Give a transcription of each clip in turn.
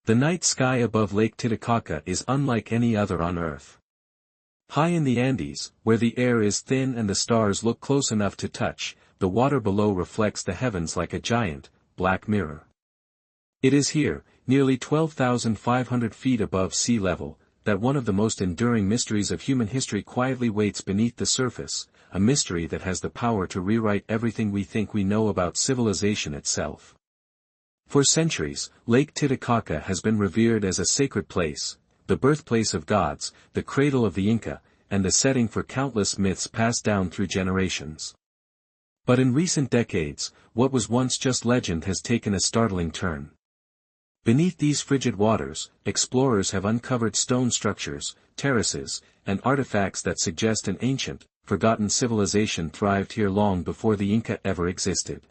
The night sky above Lake Titicaca is unlike any other on Earth. High in the Andes, where the air is thin and the stars look close enough to touch, the water below reflects the heavens like a giant, black mirror. It is here, nearly 12,500 feet above sea level, that one of the most enduring mysteries of human history quietly waits beneath the surface, a mystery that has the power to rewrite everything we think we know about civilization itself. For centuries, Lake Titicaca has been revered as a sacred place, the birthplace of gods, the cradle of the Inca, and the setting for countless myths passed down through generations. But in recent decades, what was once just legend has taken a startling turn. Beneath these frigid waters, explorers have uncovered stone structures, terraces, and artifacts that suggest an ancient, forgotten civilization thrived here long before the Inca ever existed.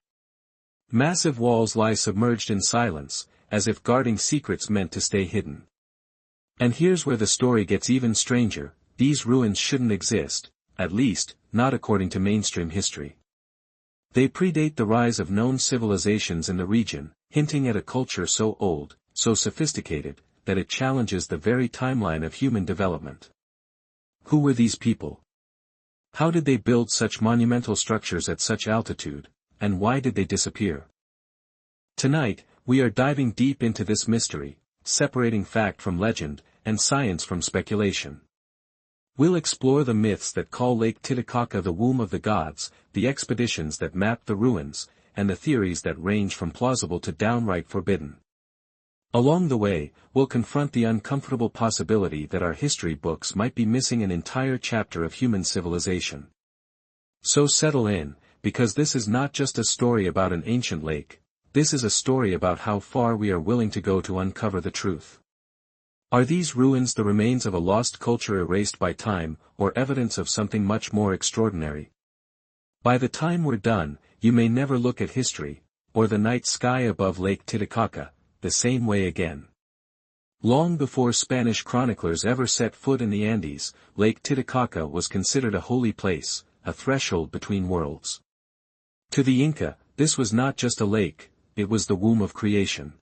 Massive walls lie submerged in silence, as if guarding secrets meant to stay hidden. And here's where the story gets even stranger: these ruins shouldn't exist, at least, not according to mainstream history. They predate the rise of known civilizations in the region, hinting at a culture so old, so sophisticated, that it challenges the very timeline of human development. Who were these people? How did they build such monumental structures at such altitude, and why did they disappear? Tonight, we are diving deep into this mystery, separating fact from legend, and science from speculation. We'll explore the myths that call Lake Titicaca the womb of the gods, the expeditions that map the ruins, and the theories that range from plausible to downright forbidden. Along the way, we'll confront the uncomfortable possibility that our history books might be missing an entire chapter of human civilization. So settle in, because this is not just a story about an ancient lake, this is a story about how far we are willing to go to uncover the truth. Are these ruins the remains of a lost culture erased by time, or evidence of something much more extraordinary? By the time we're done, you may never look at history, or the night sky above Lake Titicaca, the same way again. Long before Spanish chroniclers ever set foot in the Andes, Lake Titicaca was considered a holy place, a threshold between worlds. To the Inca, this was not just a lake, it was the womb of creation.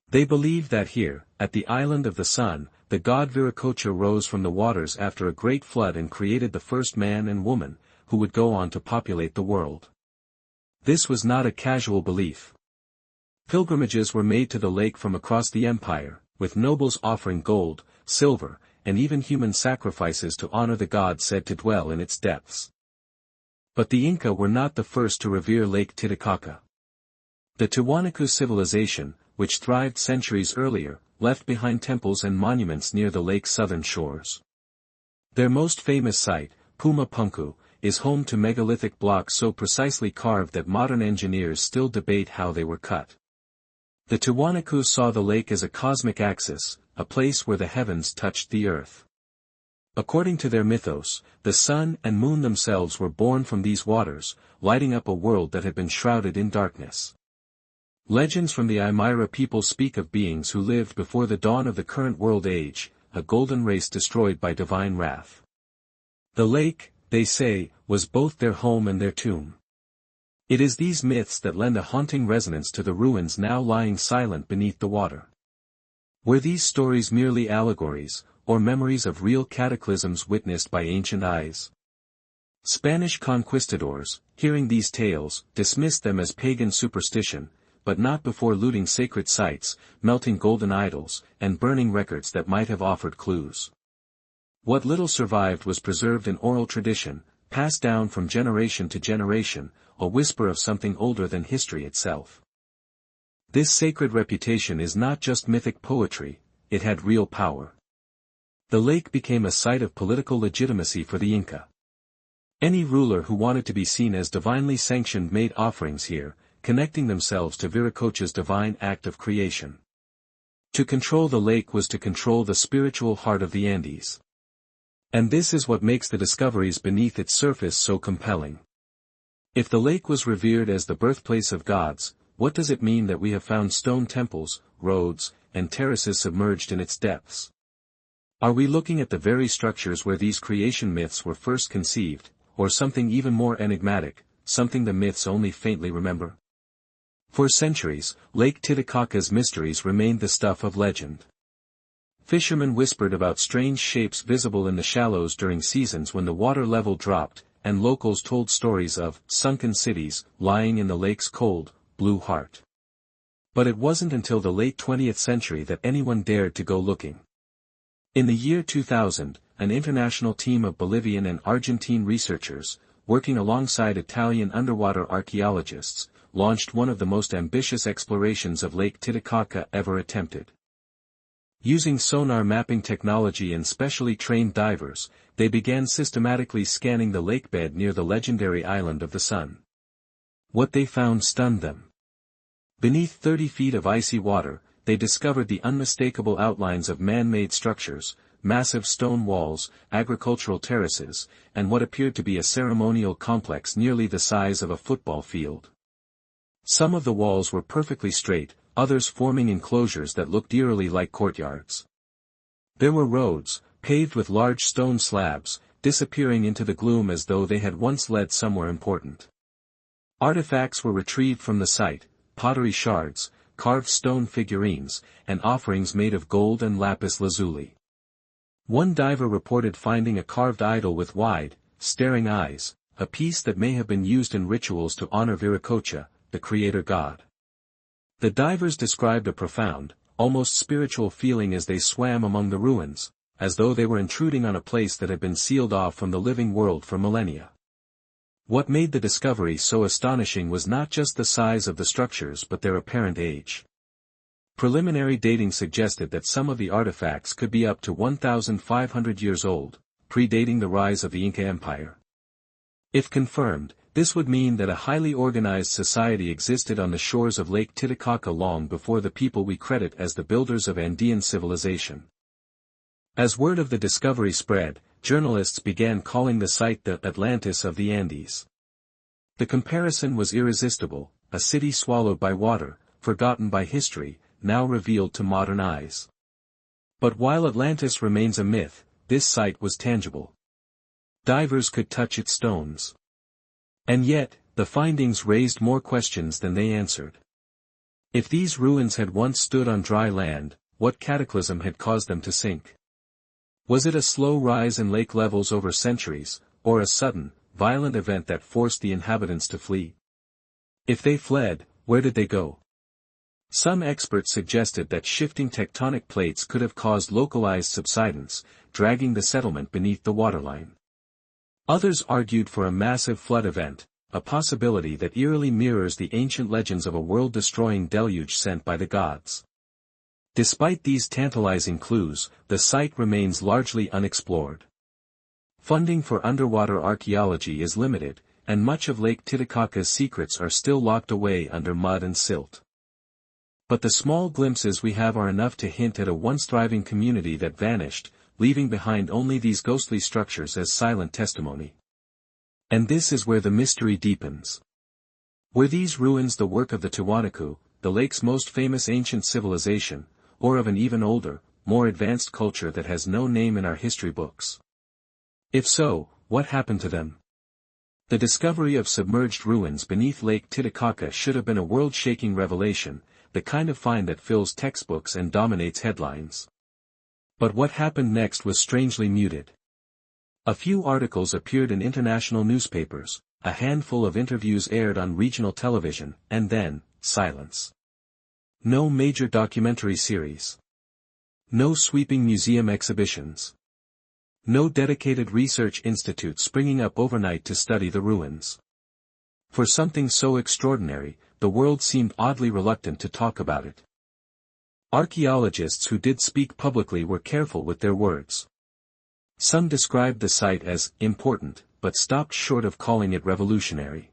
They believed that here, at the island of the sun, the god Viracocha rose from the waters after a great flood and created the first man and woman, who would go on to populate the world. This was not a casual belief. Pilgrimages were made to the lake from across the empire, with nobles offering gold, silver, and even human sacrifices to honor the god said to dwell in its depths. But the Inca were not the first to revere Lake Titicaca. The Tiwanaku civilization, which thrived centuries earlier, left behind temples and monuments near the lake's southern shores. Their most famous site, Puma Punku, is home to megalithic blocks so precisely carved that modern engineers still debate how they were cut. The Tiwanaku saw the lake as a cosmic axis, a place where the heavens touched the earth. According to their mythos, the sun and moon themselves were born from these waters, lighting up a world that had been shrouded in darkness. Legends from the Aymara people speak of beings who lived before the dawn of the current world age, a golden race destroyed by divine wrath. The lake, they say, was both their home and their tomb. It is these myths that lend a haunting resonance to the ruins now lying silent beneath the water. Were these stories merely allegories, or memories of real cataclysms witnessed by ancient eyes? Spanish conquistadors, hearing these tales, dismissed them as pagan superstition, but not before looting sacred sites, melting golden idols, and burning records that might have offered clues. What little survived was preserved in oral tradition, passed down from generation to generation, a whisper of something older than history itself. This sacred reputation is not just mythic poetry, it had real power. The lake became a site of political legitimacy for the Inca. Any ruler who wanted to be seen as divinely sanctioned made offerings here, connecting themselves to Viracocha's divine act of creation. To control the lake was to control the spiritual heart of the Andes. And this is what makes the discoveries beneath its surface so compelling. If the lake was revered as the birthplace of gods, what does it mean that we have found stone temples, roads, and terraces submerged in its depths? Are we looking at the very structures where these creation myths were first conceived, or something even more enigmatic, something the myths only faintly remember? For centuries, Lake Titicaca's mysteries remained the stuff of legend. Fishermen whispered about strange shapes visible in the shallows during seasons when the water level dropped, and locals told stories of sunken cities lying in the lake's cold, blue heart. But it wasn't until the late 20th century that anyone dared to go looking. In the year 2000, an international team of Bolivian and Argentine researchers, working alongside Italian underwater archaeologists, launched one of the most ambitious explorations of Lake Titicaca ever attempted. Using sonar mapping technology and specially trained divers, they began systematically scanning the lakebed near the legendary island of the Sun. What they found stunned them. Beneath 30 feet of icy water, they discovered the unmistakable outlines of man-made structures, massive stone walls, agricultural terraces, and what appeared to be a ceremonial complex nearly the size of a football field. Some of the walls were perfectly straight, others forming enclosures that looked eerily like courtyards. There were roads, paved with large stone slabs, disappearing into the gloom as though they had once led somewhere important. Artifacts were retrieved from the site, pottery shards, carved stone figurines, and offerings made of gold and lapis lazuli. One diver reported finding a carved idol with wide, staring eyes, a piece that may have been used in rituals to honor Viracocha, the creator god. The divers described a profound, almost spiritual feeling as they swam among the ruins, as though they were intruding on a place that had been sealed off from the living world for millennia. What made the discovery so astonishing was not just the size of the structures but their apparent age. Preliminary dating suggested that some of the artifacts could be up to 1,500 years old, predating the rise of the Inca Empire. If confirmed, this would mean that a highly organized society existed on the shores of Lake Titicaca long before the people we credit as the builders of Andean civilization. As word of the discovery spread, journalists began calling the site the Atlantis of the Andes. The comparison was irresistible, a city swallowed by water, forgotten by history, now revealed to modern eyes. But while Atlantis remains a myth, this site was tangible. Divers could touch its stones. And yet, the findings raised more questions than they answered. If these ruins had once stood on dry land, what cataclysm had caused them to sink? Was it a slow rise in lake levels over centuries, or a sudden, violent event that forced the inhabitants to flee? If they fled, where did they go? Some experts suggested that shifting tectonic plates could have caused localized subsidence, dragging the settlement beneath the waterline. Others argued for a massive flood event, a possibility that eerily mirrors the ancient legends of a world-destroying deluge sent by the gods. Despite these tantalizing clues, the site remains largely unexplored. Funding for underwater archaeology is limited, and much of Lake Titicaca's secrets are still locked away under mud and silt. But the small glimpses we have are enough to hint at a once thriving community that vanished, leaving behind only these ghostly structures as silent testimony. And this is where the mystery deepens. Were these ruins the work of the Tiwanaku, the lake's most famous ancient civilization, or of an even older, more advanced culture that has no name in our history books? If so, what happened to them? The discovery of submerged ruins beneath Lake Titicaca should have been a world-shaking revelation, the kind of find that fills textbooks and dominates headlines. But what happened next was strangely muted. A few articles appeared in international newspapers, a handful of interviews aired on regional television, and then, silence. No major documentary series. No sweeping museum exhibitions. No dedicated research institute springing up overnight to study the ruins. For something so extraordinary, the world seemed oddly reluctant to talk about it. Archaeologists who did speak publicly were careful with their words. Some described the site as important, but stopped short of calling it revolutionary.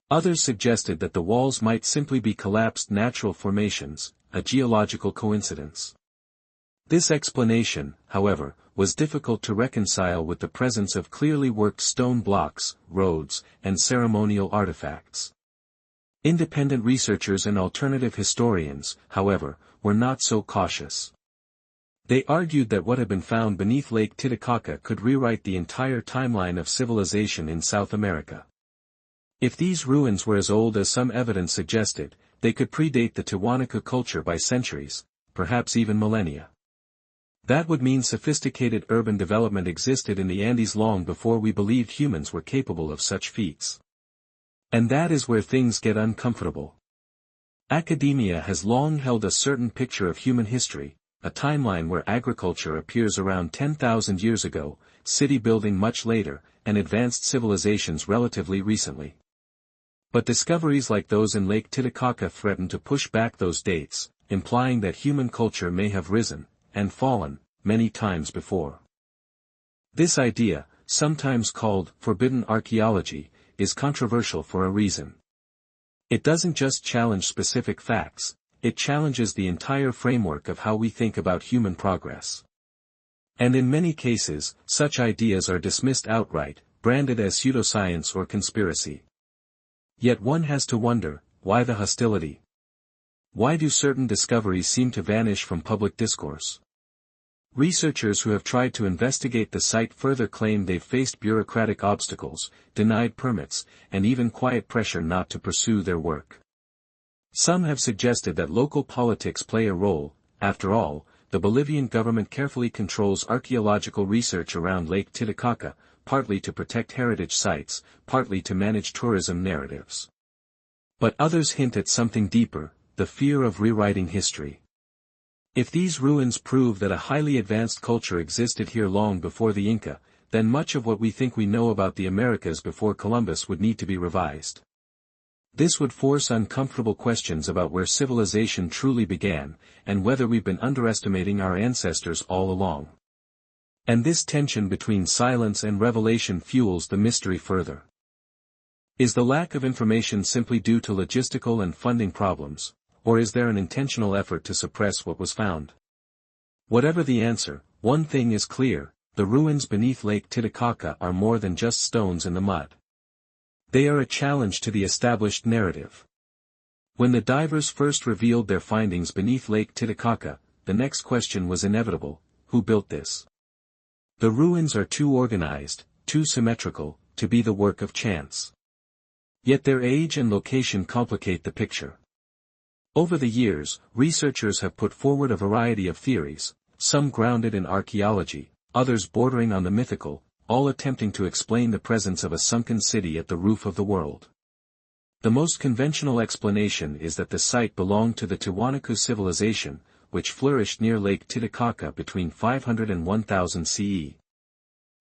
Others suggested that the walls might simply be collapsed natural formations, a geological coincidence. This explanation, however, was difficult to reconcile with the presence of clearly worked stone blocks, roads, and ceremonial artifacts. Independent researchers and alternative historians, however, were not so cautious. They argued that what had been found beneath Lake Titicaca could rewrite the entire timeline of civilization in South America. If these ruins were as old as some evidence suggested, they could predate the Tiwanaku culture by centuries, perhaps even millennia. That would mean sophisticated urban development existed in the Andes long before we believed humans were capable of such feats. And that is where things get uncomfortable. Academia has long held a certain picture of human history, a timeline where agriculture appears around 10,000 years ago, city building much later, and advanced civilizations relatively recently. But discoveries like those in Lake Titicaca threaten to push back those dates, implying that human culture may have risen, and fallen, many times before. This idea, sometimes called forbidden archaeology, is controversial for a reason. It doesn't just challenge specific facts, it challenges the entire framework of how we think about human progress. And in many cases, such ideas are dismissed outright, branded as pseudoscience or conspiracy. Yet one has to wonder, why the hostility? Why do certain discoveries seem to vanish from public discourse? Researchers who have tried to investigate the site further claim they've faced bureaucratic obstacles, denied permits, and even quiet pressure not to pursue their work. Some have suggested that local politics play a role. After all, the Bolivian government carefully controls archaeological research around Lake Titicaca, partly to protect heritage sites, partly to manage tourism narratives. But others hint at something deeper, the fear of rewriting history. If these ruins prove that a highly advanced culture existed here long before the Inca, then much of what we think we know about the Americas before Columbus would need to be revised. This would force uncomfortable questions about where civilization truly began, and whether we've been underestimating our ancestors all along. And this tension between silence and revelation fuels the mystery further. Is the lack of information simply due to logistical and funding problems, or is there an intentional effort to suppress what was found? Whatever the answer, one thing is clear, the ruins beneath Lake Titicaca are more than just stones in the mud. They are a challenge to the established narrative. When the divers first revealed their findings beneath Lake Titicaca, the next question was inevitable: who built this? The ruins are too organized, too symmetrical, to be the work of chance. Yet their age and location complicate the picture. Over the years, researchers have put forward a variety of theories, some grounded in archaeology, others bordering on the mythical, all attempting to explain the presence of a sunken city at the roof of the world. The most conventional explanation is that the site belonged to the Tiwanaku civilization, which flourished near Lake Titicaca between 500 and 1000 CE.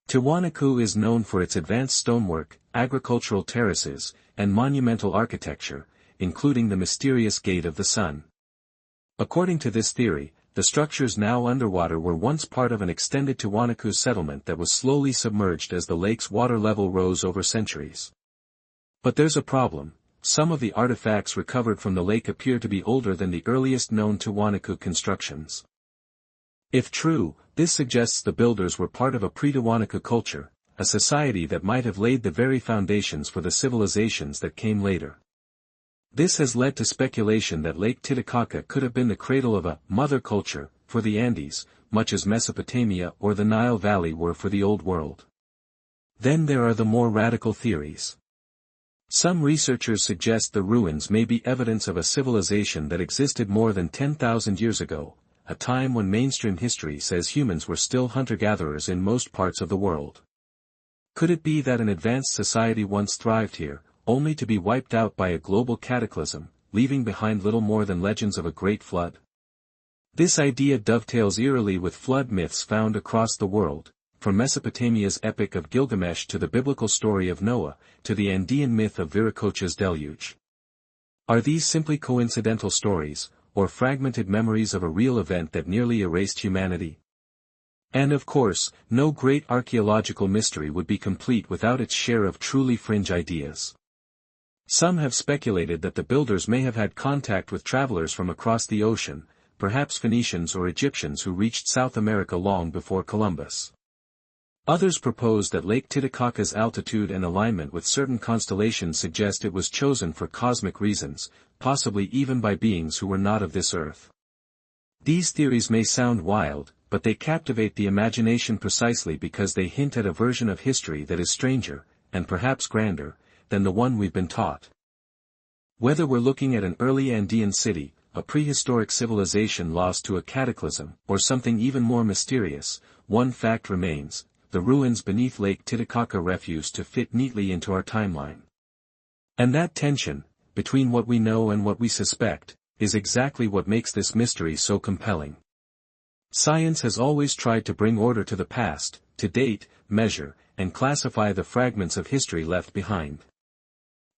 Tiwanaku is known for its advanced stonework, agricultural terraces, and monumental architecture, including the mysterious Gate of the Sun. According to this theory, the structures now underwater were once part of an extended Tiwanaku settlement that was slowly submerged as the lake's water level rose over centuries. But there's a problem: some of the artifacts recovered from the lake appear to be older than the earliest known Tiwanaku constructions. If true, this suggests the builders were part of a pre-Tiwanaku culture, a society that might have laid the very foundations for the civilizations that came later. This has led to speculation that Lake Titicaca could have been the cradle of a mother culture for the Andes, much as Mesopotamia or the Nile Valley were for the Old World. Then there are the more radical theories. Some researchers suggest the ruins may be evidence of a civilization that existed more than 10,000 years ago, a time when mainstream history says humans were still hunter-gatherers in most parts of the world. Could it be that an advanced society once thrived here, only to be wiped out by a global cataclysm, leaving behind little more than legends of a great flood? This idea dovetails eerily with flood myths found across the world, from Mesopotamia's Epic of Gilgamesh to the biblical story of Noah, to the Andean myth of Viracocha's deluge. Are these simply coincidental stories, or fragmented memories of a real event that nearly erased humanity? And of course, no great archaeological mystery would be complete without its share of truly fringe ideas. Some have speculated that the builders may have had contact with travelers from across the ocean, perhaps Phoenicians or Egyptians who reached South America long before Columbus. Others propose that Lake Titicaca's altitude and alignment with certain constellations suggest it was chosen for cosmic reasons, possibly even by beings who were not of this earth. These theories may sound wild, but they captivate the imagination precisely because they hint at a version of history that is stranger, and perhaps grander, than the one we've been taught. Whether we're looking at an early Andean city, a prehistoric civilization lost to a cataclysm, or something even more mysterious, one fact remains: the ruins beneath Lake Titicaca refuse to fit neatly into our timeline. And that tension, between what we know and what we suspect, is exactly what makes this mystery so compelling. Science has always tried to bring order to the past, to date, measure, and classify the fragments of history left behind.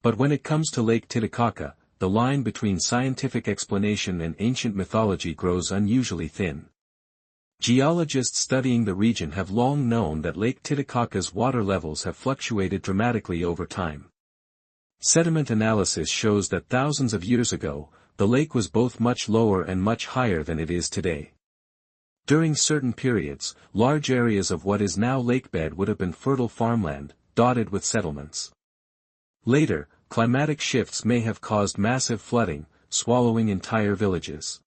But when it comes to Lake Titicaca, the line between scientific explanation and ancient mythology grows unusually thin. Geologists studying the region have long known that Lake Titicaca's water levels have fluctuated dramatically over time. Sediment analysis shows that thousands of years ago, the lake was both much lower and much higher than it is today. During certain periods, large areas of what is now lakebed would have been fertile farmland, dotted with settlements. Later, climatic shifts may have caused massive flooding, swallowing entire villages.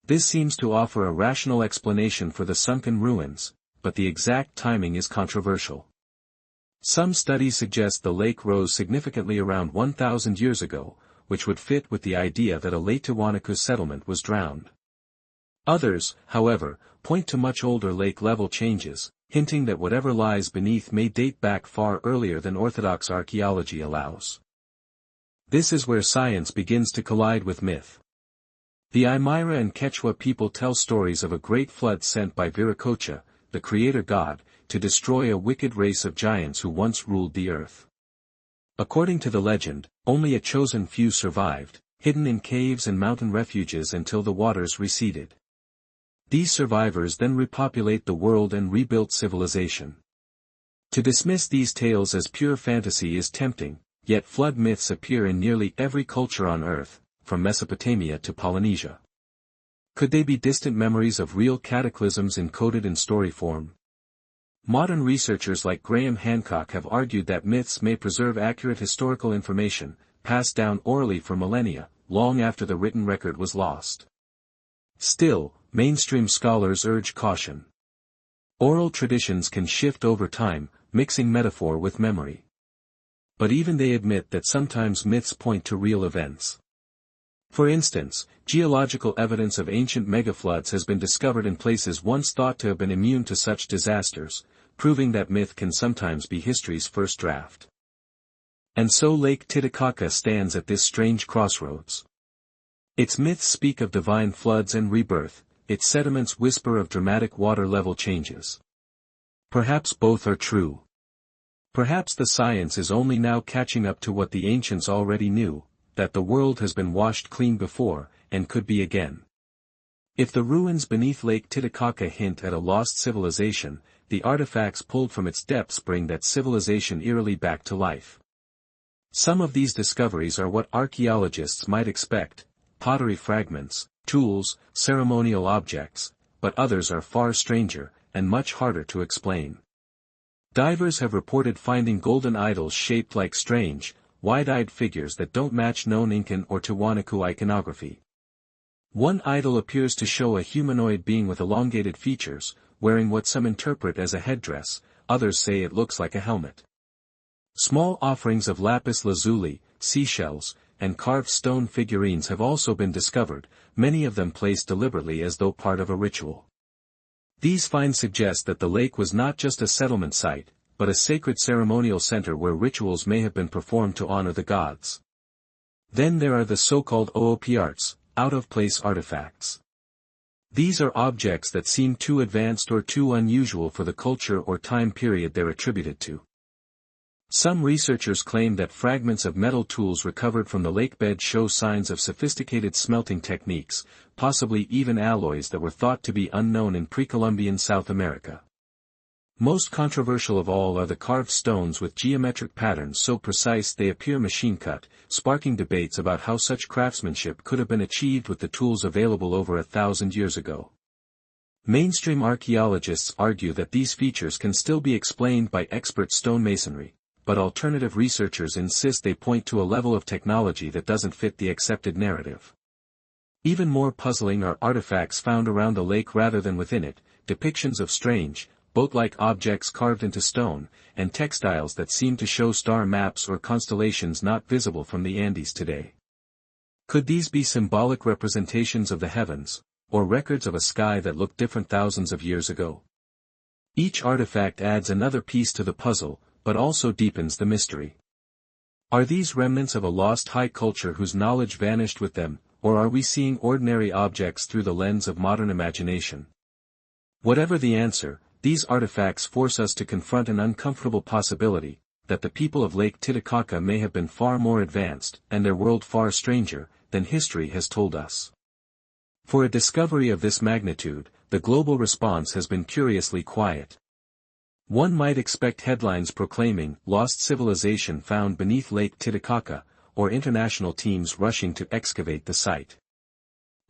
This seems to offer a rational explanation for the sunken ruins, but the exact timing is controversial. Some studies suggest the lake rose significantly around 1,000 years ago, which would fit with the idea that a late Tiwanaku settlement was drowned. Others, however, point to much older lake-level changes, hinting that whatever lies beneath may date back far earlier than orthodox archaeology allows. This is where science begins to collide with myth. The Aymara and Quechua people tell stories of a great flood sent by Viracocha, the creator god, to destroy a wicked race of giants who once ruled the earth. According to the legend, only a chosen few survived, hidden in caves and mountain refuges until the waters receded. These survivors then repopulate the world and rebuilt civilization. To dismiss these tales as pure fantasy is tempting, yet flood myths appear in nearly every culture on Earth, from Mesopotamia to Polynesia. Could they be distant memories of real cataclysms encoded in story form? Modern researchers like Graham Hancock have argued that myths may preserve accurate historical information, passed down orally for millennia, long after the written record was lost. Still, mainstream scholars urge caution. Oral traditions can shift over time, mixing metaphor with memory. But even they admit that sometimes myths point to real events. For instance, geological evidence of ancient megafloods has been discovered in places once thought to have been immune to such disasters, proving that myth can sometimes be history's first draft. And so Lake Titicaca stands at this strange crossroads. Its myths speak of divine floods and rebirth, its sediments whisper of dramatic water level changes. Perhaps both are true. Perhaps the science is only now catching up to what the ancients already knew, that the world has been washed clean before, and could be again. If the ruins beneath Lake Titicaca hint at a lost civilization, the artifacts pulled from its depths bring that civilization eerily back to life. Some of these discoveries are what archaeologists might expect: pottery fragments, tools, ceremonial objects, but others are far stranger, and much harder to explain. Divers have reported finding golden idols shaped like strange, wide-eyed figures that don't match known Incan or Tiwanaku iconography. One idol appears to show a humanoid being with elongated features, wearing what some interpret as a headdress, others say it looks like a helmet. Small offerings of lapis lazuli, seashells, and carved stone figurines have also been discovered, many of them placed deliberately as though part of a ritual. These finds suggest that the lake was not just a settlement site, but a sacred ceremonial center where rituals may have been performed to honor the gods. Then there are the so-called oopiarts, out-of-place artifacts. These are objects that seem too advanced or too unusual for the culture or time period they're attributed to. Some researchers claim that fragments of metal tools recovered from the lakebed show signs of sophisticated smelting techniques, possibly even alloys that were thought to be unknown in pre-Columbian South America. Most controversial of all are the carved stones with geometric patterns so precise they appear machine-cut, sparking debates about how such craftsmanship could have been achieved with the tools available over 1,000 years ago. Mainstream archaeologists argue that these features can still be explained by expert stonemasonry, but alternative researchers insist they point to a level of technology that doesn't fit the accepted narrative. Even more puzzling are artifacts found around the lake rather than within it, depictions of strange, boat-like objects carved into stone, and textiles that seem to show star maps or constellations not visible from the Andes today. Could these be symbolic representations of the heavens, or records of a sky that looked different thousands of years ago? Each artifact adds another piece to the puzzle, but also deepens the mystery. Are these remnants of a lost high culture whose knowledge vanished with them, or are we seeing ordinary objects through the lens of modern imagination? Whatever the answer, these artifacts force us to confront an uncomfortable possibility, that the people of Lake Titicaca may have been far more advanced, and their world far stranger, than history has told us. For a discovery of this magnitude, the global response has been curiously quiet. One might expect headlines proclaiming "Lost Civilization Found Beneath Lake Titicaca," or international teams rushing to excavate the site.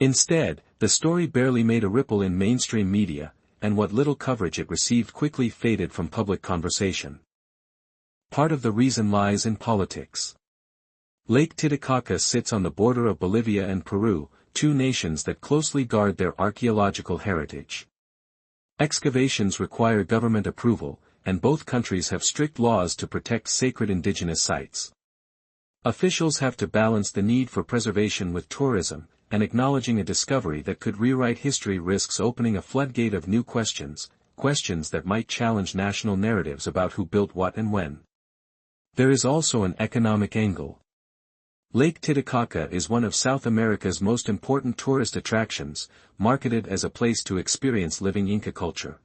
Instead, the story barely made a ripple in mainstream media, and what little coverage it received quickly faded from public conversation. Part of the reason lies in politics. Lake Titicaca sits on the border of Bolivia and Peru, two nations that closely guard their archaeological heritage. Excavations require government approval, and both countries have strict laws to protect sacred indigenous sites. Officials have to balance the need for preservation with tourism, and acknowledging a discovery that could rewrite history risks opening a floodgate of new questions, questions that might challenge national narratives about who built what and when. There is also an economic angle. Lake Titicaca is one of South America's most important tourist attractions, marketed as a place to experience living Inca culture.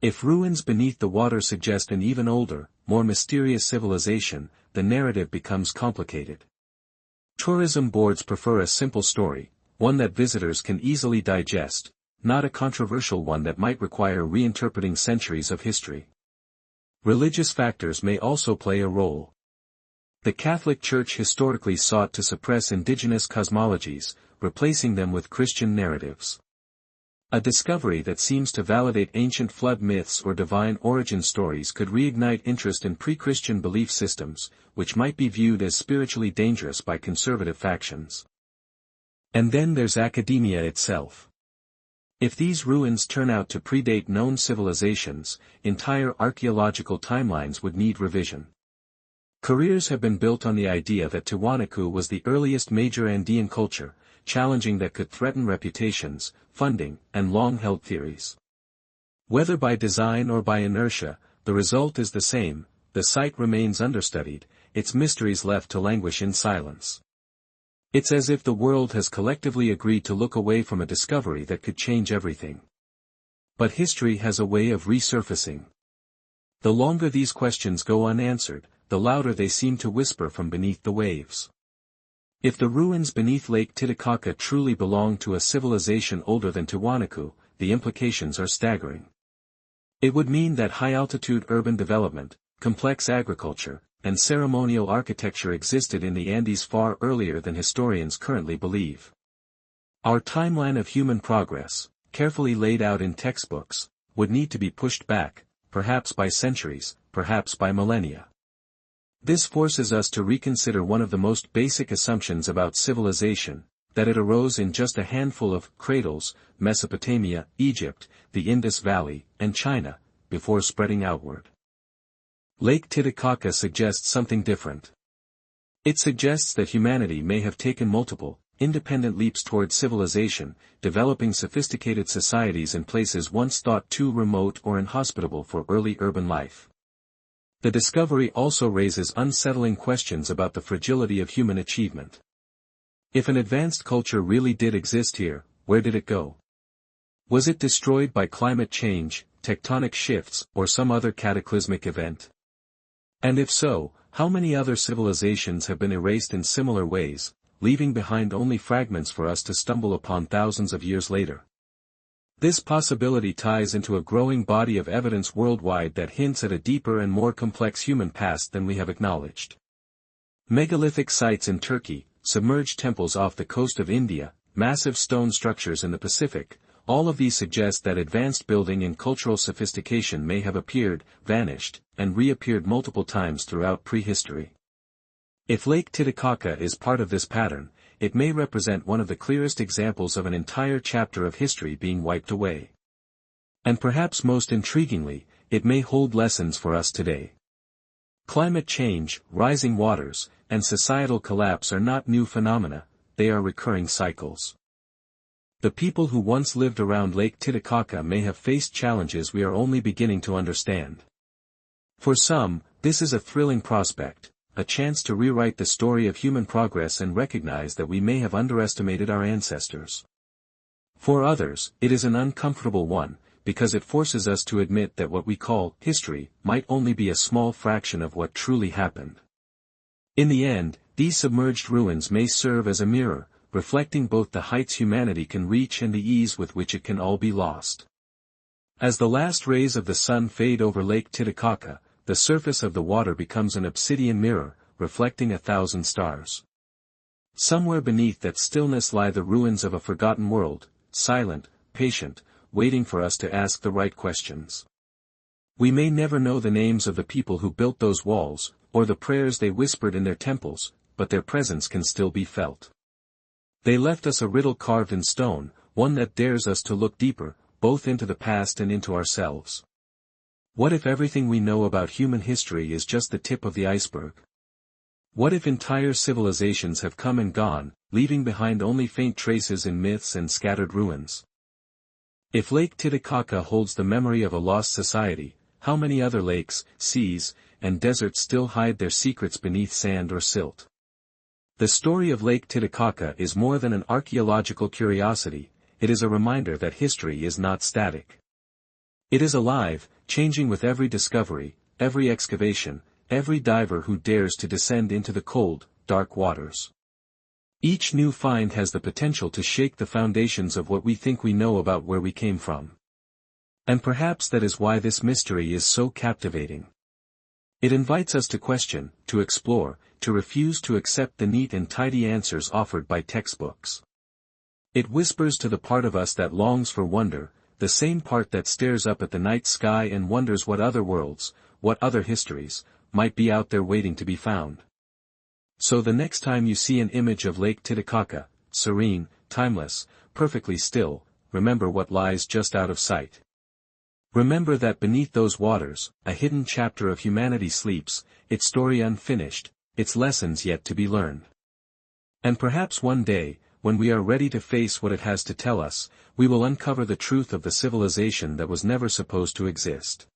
If ruins beneath the water suggest an even older, more mysterious civilization, the narrative becomes complicated. Tourism boards prefer a simple story, one that visitors can easily digest, not a controversial one that might require reinterpreting centuries of history. Religious factors may also play a role. The Catholic Church historically sought to suppress indigenous cosmologies, replacing them with Christian narratives. A discovery that seems to validate ancient flood myths or divine origin stories could reignite interest in pre-Christian belief systems, which might be viewed as spiritually dangerous by conservative factions. And then there's academia itself. If these ruins turn out to predate known civilizations, entire archaeological timelines would need revision. Careers have been built on the idea that Tiwanaku was the earliest major Andean culture, challenging that could threaten reputations, funding, and long-held theories. Whether by design or by inertia, the result is the same: the site remains understudied, its mysteries left to languish in silence. It's as if the world has collectively agreed to look away from a discovery that could change everything. But history has a way of resurfacing. The longer these questions go unanswered, the louder they seem to whisper from beneath the waves. If the ruins beneath Lake Titicaca truly belong to a civilization older than Tiwanaku, the implications are staggering. It would mean that high-altitude urban development, complex agriculture, and ceremonial architecture existed in the Andes far earlier than historians currently believe. Our timeline of human progress, carefully laid out in textbooks, would need to be pushed back, perhaps by centuries, perhaps by millennia. This forces us to reconsider one of the most basic assumptions about civilization, that it arose in just a handful of cradles: Mesopotamia, Egypt, the Indus Valley, and China, before spreading outward. Lake Titicaca suggests something different. It suggests that humanity may have taken multiple, independent leaps toward civilization, developing sophisticated societies in places once thought too remote or inhospitable for early urban life. The discovery also raises unsettling questions about the fragility of human achievement. If an advanced culture really did exist here, where did it go? Was it destroyed by climate change, tectonic shifts, or some other cataclysmic event? And if so, how many other civilizations have been erased in similar ways, leaving behind only fragments for us to stumble upon thousands of years later? This possibility ties into a growing body of evidence worldwide that hints at a deeper and more complex human past than we have acknowledged. Megalithic sites in Turkey, submerged temples off the coast of India, massive stone structures in the Pacific, all of these suggest that advanced building and cultural sophistication may have appeared, vanished, and reappeared multiple times throughout prehistory. If Lake Titicaca is part of this pattern, it may represent one of the clearest examples of an entire chapter of history being wiped away. And perhaps most intriguingly, it may hold lessons for us today. Climate change, rising waters, and societal collapse are not new phenomena, they are recurring cycles. The people who once lived around Lake Titicaca may have faced challenges we are only beginning to understand. For some, this is a thrilling prospect, a chance to rewrite the story of human progress and recognize that we may have underestimated our ancestors. For others, it is an uncomfortable one, because it forces us to admit that what we call history might only be a small fraction of what truly happened. In the end, these submerged ruins may serve as a mirror, reflecting both the heights humanity can reach and the ease with which it can all be lost. As the last rays of the sun fade over Lake Titicaca, the surface of the water becomes an obsidian mirror, reflecting 1,000 stars. Somewhere beneath that stillness lie the ruins of a forgotten world, silent, patient, waiting for us to ask the right questions. We may never know the names of the people who built those walls, or the prayers they whispered in their temples, but their presence can still be felt. They left us a riddle carved in stone, one that dares us to look deeper, both into the past and into ourselves. What if everything we know about human history is just the tip of the iceberg? What if entire civilizations have come and gone, leaving behind only faint traces in myths and scattered ruins? If Lake Titicaca holds the memory of a lost society, how many other lakes, seas, and deserts still hide their secrets beneath sand or silt? The story of Lake Titicaca is more than an archaeological curiosity, it is a reminder that history is not static. It is alive, changing with every discovery, every excavation, every diver who dares to descend into the cold, dark waters. Each new find has the potential to shake the foundations of what we think we know about where we came from. And perhaps that is why this mystery is so captivating. It invites us to question, to explore, to refuse to accept the neat and tidy answers offered by textbooks. It whispers to the part of us that longs for wonder, the same part that stares up at the night sky and wonders what other worlds, what other histories, might be out there waiting to be found. So the next time you see an image of Lake Titicaca, serene, timeless, perfectly still, remember what lies just out of sight. Remember that beneath those waters, a hidden chapter of humanity sleeps, its story unfinished, its lessons yet to be learned. And perhaps one day, when we are ready to face what it has to tell us, we will uncover the truth of the civilization that was never supposed to exist.